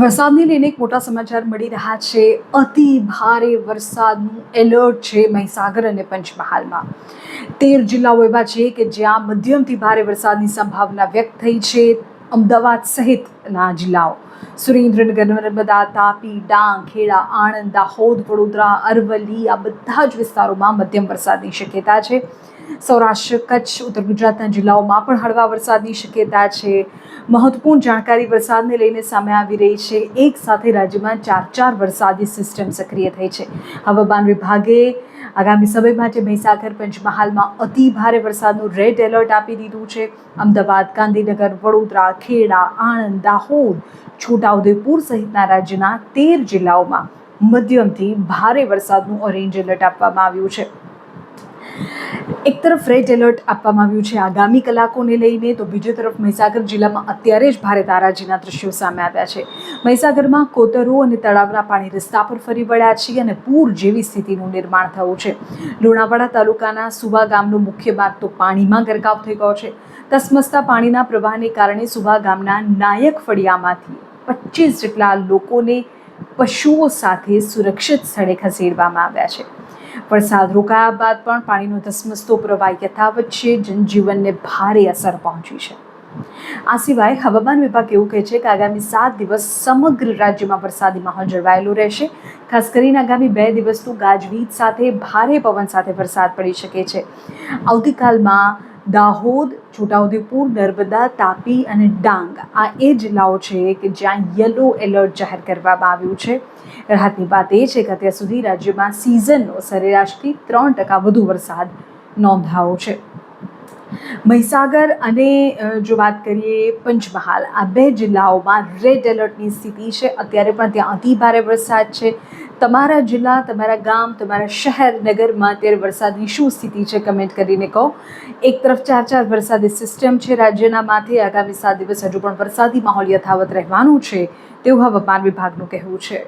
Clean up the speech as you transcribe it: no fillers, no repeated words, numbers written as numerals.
વરસાદને લઈને એક મોટા સમાચાર મળી રહ્યા છે. અતિ ભારે વરસાદનું એલર્ટ છે મહીસાગર અને પંચમહાલમાં. 13 જિલ્લાઓ એવા છે કે જ્યાં મધ્યમથી ભારે વરસાદની સંભાવના વ્યક્ત થઈ છે. અમદાવાદ સહિતના જિલ્લાઓ સુરેન્દ્રનગર, નર્મદા, તાપી, ડાંગ, ખેડા, આણંદ, દાહોદ, વડોદરા, અરવલ્લી આ બધા જ વિસ્તારોમાં મધ્યમ વરસાદની શક્યતા છે. સૌરાષ્ટ્ર, કચ્છ, ઉત્તર ગુજરાતના જિલ્લાઓમાં પણ હળવા વરસાદની શક્યતા છે. મહત્વપૂર્ણ જાણકારી વરસાદને લઈને સામે આવી રહી છે. એક સાથે રાજ્યમાં ચાર વરસાદી સિસ્ટમ સક્રિય થઈ છે. હવામાન વિભાગે આગામી સમય માટે મહીસાગર, પંચમહાલમાં અતિ ભારે વરસાદનું રેડ એલર્ટ આપી દીધું છે. અમદાવાદ, ગાંધીનગર, વડોદરા, ખેડા, આણંદ, દાહોદ, છોટાઉદેપુર સહિતના રાજ્યના 13 જિલ્લાઓમાં મધ્યમથી ભારે વરસાદનું ઓરેન્જ એલર્ટ આપવામાં આવ્યું છે. એક તરફ રેડ એલર્ટ આપવામાં આવ્યું છે આગામી કલાકોને લઈને, તો બીજી તરફ મહીસાગર જિલ્લામાં અત્યારે જ ભારે તારાજીના દ્રશ્યો સામે આવ્યા છે. મહીસાગરમાં કોતરો અને તળાવના પાણી રસ્તા પર ફરી વળ્યા છે અને પૂર જેવી સ્થિતિનું નિર્માણ થયું છે. લુણાવાડા તાલુકાના સુવા ગામનો મુખ્ય માર્ગ તો પાણીમાં ગરકાવ થઈ ગયો છે. ધસમસતા પાણીના પ્રવાહને કારણે સુવા ગામના નાયક ફળિયામાંથી 25 જેટલા લોકોને પશુઓ સાથે સુરક્ષિત સ્થળે ખસેડવામાં આવ્યા છે. વરસાદ રોકાયા બાદ પણ પાણીનો ધસમસતો પ્રવાહ યથાવત છે. જનજીવનને ભારે અસર પહોંચી છે. આ સિવાય હવામાન વિભાગ એવું કહે છે કે આગામી 7 દિવસ સમગ્ર રાજ્યમાં વરસાદી માહોલ જળવાયેલો રહેશે. ખાસ કરીને આગામી 2 દિવસ તો ગાજવીજ સાથે ભારે પવન સાથે વરસાદ પડી શકે છે. આવતીકાલમાં દાહોદ, છોટાઉદેપુર, નર્મદા, તાપી અને ડાંગ આ એ જિલ્લાઓ છે કે જ્યાં યલો એલર્ટ જાહેર કરવામાં આવ્યું છે. રાહતની વાત એ છે કે અત્યાર સુધી રાજ્યમાં સિઝનનો સરેરાશથી 3% વધુ વરસાદ નોંધાયો છે. મહીસાગર અને જો વાત કરીએ પંચમહાલ, આ 2 જિલ્લાઓમાં રેડ એલર્ટની સ્થિતિ છે. અત્યારે પણ ત્યાં અતિ ભારે વરસાદ છે. તમારા જિલ્લા, તમારા ગામ, તમારા શહેર, નગરમાં અત્યારે વરસાદની શું સ્થિતિ છે કમેન્ટ કરીને કહો. એક તરફ 4 વરસાદી સિસ્ટમ છે રાજ્યના માથે. આગામી 7 દિવસ હજુ પણ વરસાદી માહોલ યથાવત રહેવાનું છે તેવું હવામાન વિભાગનું કહેવું છે.